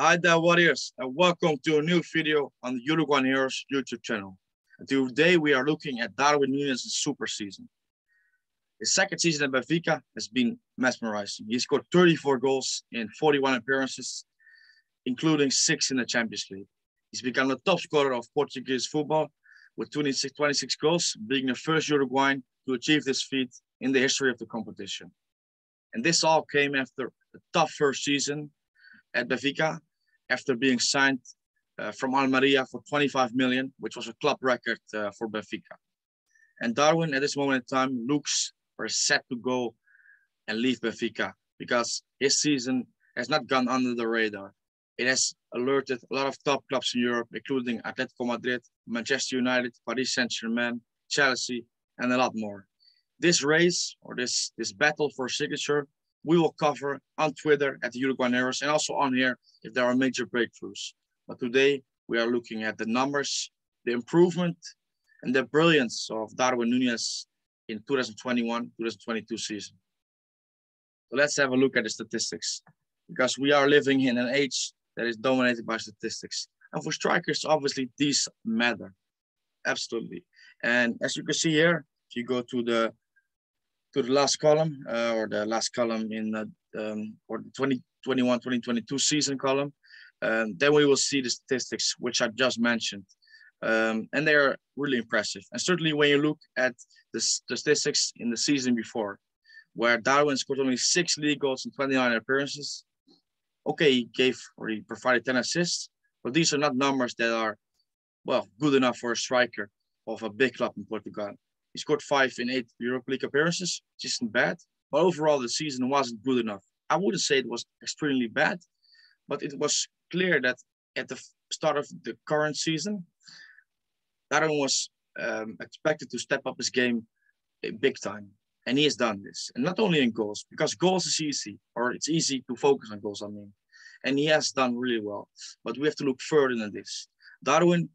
Hi there, warriors, and welcome to a new video on the Uruguayan Heroes YouTube channel. And today we are looking at Darwin Núñez's super season. His second season at Benfica has been mesmerizing. He scored 34 goals in 41 appearances, including 6 in the Champions League. He's become the top scorer of Portuguese football with 26 goals, being the first Uruguayan to achieve this feat in the history of the competition. And this all came after a tough first season at Benfica, after being signed from Almeria for 25 million, which was a club record for Benfica. And Darwin, at this moment in time, looks or is set to go and leave Benfica because his season has not gone under the radar. It has alerted a lot of top clubs in Europe, including Atletico Madrid, Manchester United, Paris Saint-Germain, Chelsea, and a lot more. This race or this battle for signature we will cover on Twitter at the Uruguayan Heroes and also on here if there are major breakthroughs. But today we are looking at the numbers, the improvement, and the brilliance of Darwin Núñez in 2021-2022 season. So let's have a look at the statistics, because we are living in an age that is dominated by statistics. And for strikers, obviously, these matter. Absolutely. And as you can see here, if you go to the last column or the last column in or the 2021-2022 season column, then we will see the statistics which I just mentioned, and they are really impressive. And certainly when you look at the statistics in the season before, where Darwin scored only 6 league goals in 29 appearances, okay, he provided 10 assists, but these are not numbers that are, well, good enough for a striker of a big club in Portugal. He scored 5 in 8 Europa League appearances, which isn't bad. But overall, the season wasn't good enough. I wouldn't say it was extremely bad, but it was clear that at the start of the current season, Darwin was expected to step up his game big time. And he has done this. And not only in goals, because goals is easy, or it's easy to focus on goals, I mean. And he has done really well. But we have to look further than this. Darwin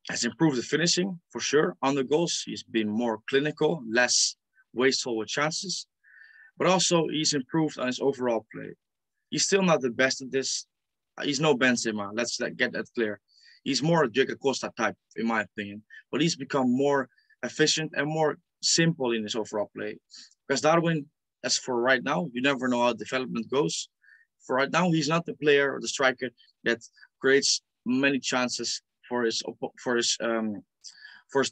has improved the finishing for sure on the goals. He's been more clinical, less wasteful with chances, but also he's improved on his overall play. He's still not the best at this. He's no Benzema. Let's get that clear. He's more a Diego Costa type, in my opinion, but he's become more efficient and more simple in his overall play. Because Darwin, as for right now, you never know how development goes. For right now, he's not the player or the striker that creates many chances for his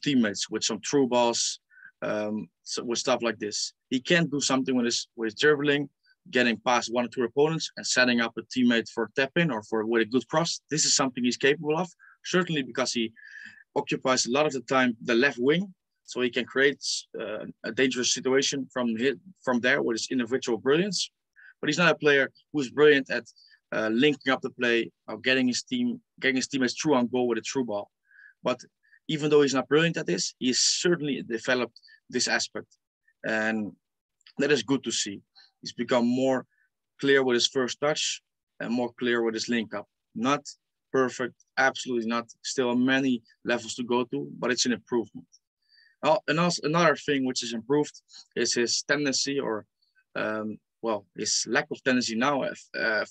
teammates with some through balls, with stuff like this. He can do something with his dribbling, getting past 1 or 2 opponents and setting up a teammate for a tap in or with a good cross. This is something he's capable of, certainly because he occupies a lot of the time the left wing, so he can create a dangerous situation from there with his individual brilliance. But he's not a player who's brilliant at linking up the play, or getting his teammates through on goal with a through ball. But even though he's not brilliant at this, he's certainly developed this aspect. And that is good to see. He's become more clear with his first touch and more clear with his link up. Not perfect, absolutely not. Still many levels to go to, but it's an improvement. And also another thing which is improved is his tendency or his lack of tendency now,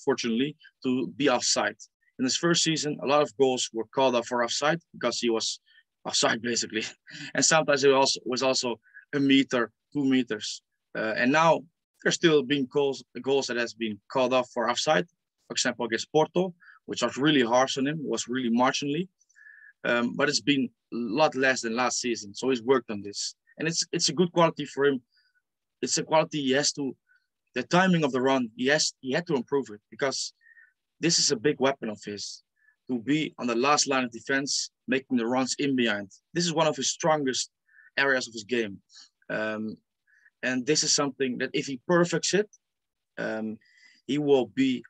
fortunately, to be offside. In his first season, a lot of goals were called up for offside because he was offside, basically. And sometimes it was also a meter, 2 meters. And now there's still been goals that has been called off for offside. For example, against Porto, which was really harsh on him, was really marginally. But it's been a lot less than last season. So he's worked on this. And it's a good quality for him. It's a quality he has to. The timing of the run, he had to improve it, because this is a big weapon of his, to be on the last line of defense, making the runs in behind. This is one of his strongest areas of his game. And this is something that if he perfects it, he will be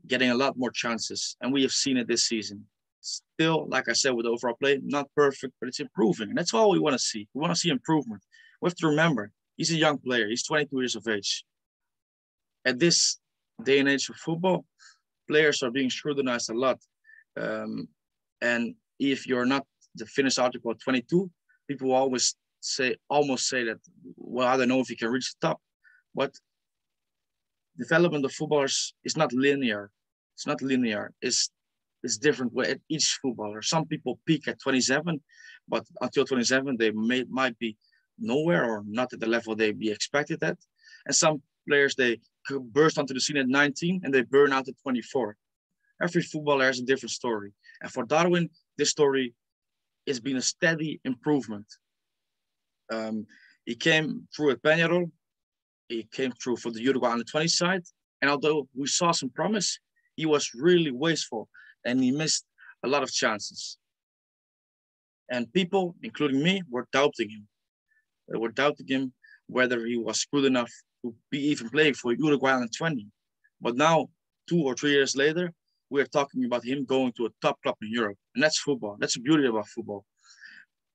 getting a lot more chances. And we have seen it this season. Still, like I said, with the overall play, not perfect, but it's improving. And that's all we want to see. We want to see improvement. We have to remember, he's a young player. He's 22 years of age. At this day and age of football, players are being scrutinized a lot. And if you're not the finished article at 22, people almost say that, well, I don't know if you can reach the top. But development of footballers is not linear. It's not linear. It's different with each footballer. Some people peak at 27, but until 27, they might be nowhere or not at the level they be expected at. And some players, they could burst onto the scene at 19 and they burn out at 24. Every footballer has a different story. And for Darwin, this story has been a steady improvement. He came through at Peñarol. He came through for the Uruguay under 20 side. And although we saw some promise, he was really wasteful and he missed a lot of chances. And people, including me, were doubting him. They were doubting him whether he was good enough to be even playing for Uruguay under 20. But now, 2 or 3 years later, we're talking about him going to a top club in Europe. And that's football. That's the beauty about football.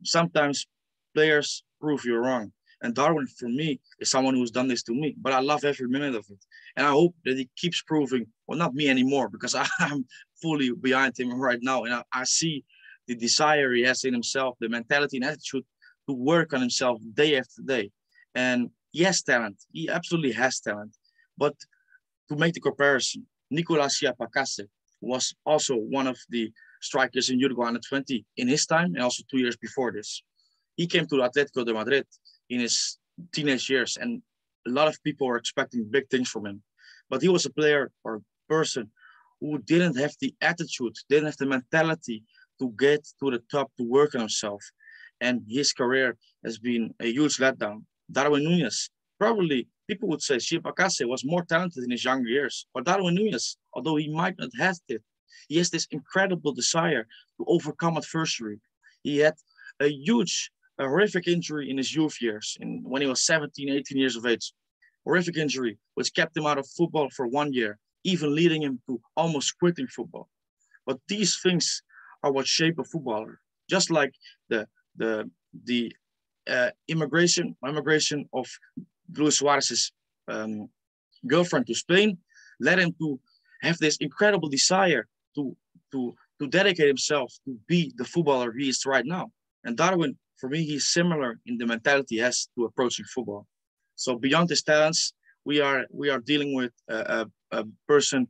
Sometimes players prove you wrong. And Darwin, for me, is someone who's done this to me. But I love every minute of it. And I hope that he keeps proving, well, not me anymore, because I'm fully behind him right now. And I see the desire he has in himself, the mentality and attitude to work on himself day after day. And he has talent. He absolutely has talent. But to make the comparison, Nicolas Siapacase was also one of the strikers in Uruguay under 20 in his time and also 2 years before this. He came to Atletico de Madrid in his teenage years, and a lot of people were expecting big things from him. But he was a player or a person who didn't have the attitude, didn't have the mentality to get to the top, to work on himself. And his career has been a huge letdown. Darwin Núñez, probably people would say Siapacase was more talented in his younger years. But Darwin Núñez, although he might not have it, he has this incredible desire to overcome adversity. He had a horrific injury in his youth years, when he was 17, 18 years of age. Horrific injury, which kept him out of football for 1 year, even leading him to almost quitting football. But these things are what shape a footballer. Just like the immigration of Luis Suarez's girlfriend to Spain led him to have this incredible desire to dedicate himself to be the footballer he is right now. And Darwin, for me, he's similar in the mentality he has to approaching football. So beyond his talents, we are dealing with a person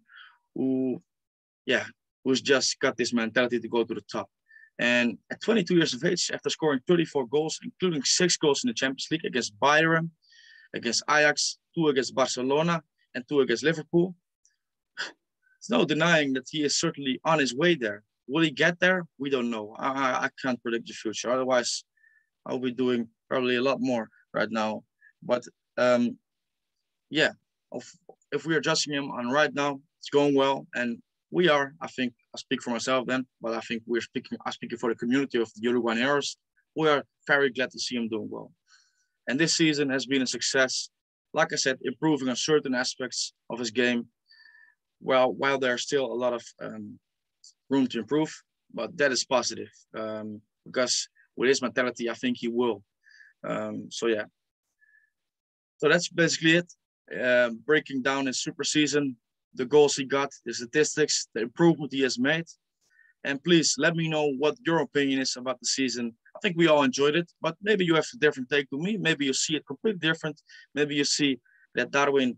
who's just got this mentality to go to the top. And at 22 years of age, after scoring 34 goals, including 6 goals in the Champions League against Bayern, against Ajax, 2 against Barcelona, and 2 against Liverpool, there's no denying that he is certainly on his way there. Will he get there? We don't know. I can't predict the future. Otherwise, I'll be doing probably a lot more right now. But if we are judging him on right now, it's going well. And we are, I think, I speak for myself then, but I think I'm speaking for the community of the Uruguayan heroes. We are very glad to see him doing well. And this season has been a success. Like I said, improving on certain aspects of his game. Well, while there's still a lot of room to improve, but that is positive because with his mentality, I think he will. So that's basically it. Breaking down his super season, the goals he got, the statistics, the improvement he has made. And please let me know what your opinion is about the season. I think we all enjoyed it, but maybe you have a different take to me. Maybe you see it completely different. Maybe you see that Darwin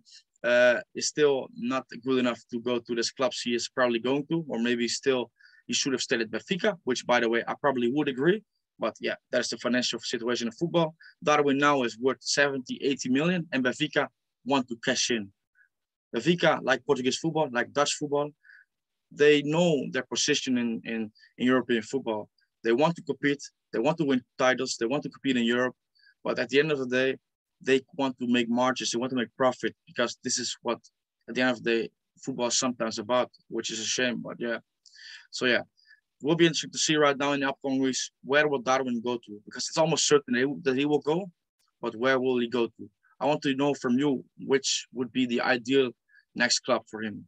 is still not good enough to go to this clubs he is probably going to, or maybe still he should have stayed at Benfica, which, by the way, I probably would agree. But yeah, that's the financial situation of football. Darwin now is worth 70, 80 million, and Benfica want to cash in. Benfica, like Portuguese football, like Dutch football, they know their position in European football. They want to compete. They want to win titles. They want to compete in Europe. But at the end of the day, they want to make margins. They want to make profit because this is what, at the end of the day, football is sometimes about, which is a shame. But yeah. So yeah, it will be interesting to see right now in the upcoming weeks, where will Darwin go to? Because it's almost certain that he will go, but where will he go to? I want to know from you which would be the ideal next club for him.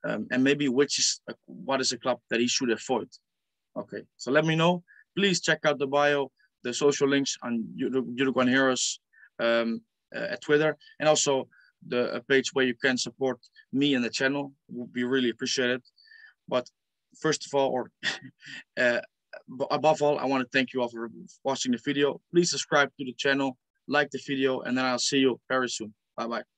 And maybe what is a club that he should avoid. Okay, so let me know. Please check out the bio, the social links on Uruguayan Heroes at Twitter, and also the page where you can support me and the channel. Would be really appreciated. But first of all, or above all, I want to thank you all for watching the video. Please subscribe to the channel, like the video, and then I'll see you very soon. Bye-bye.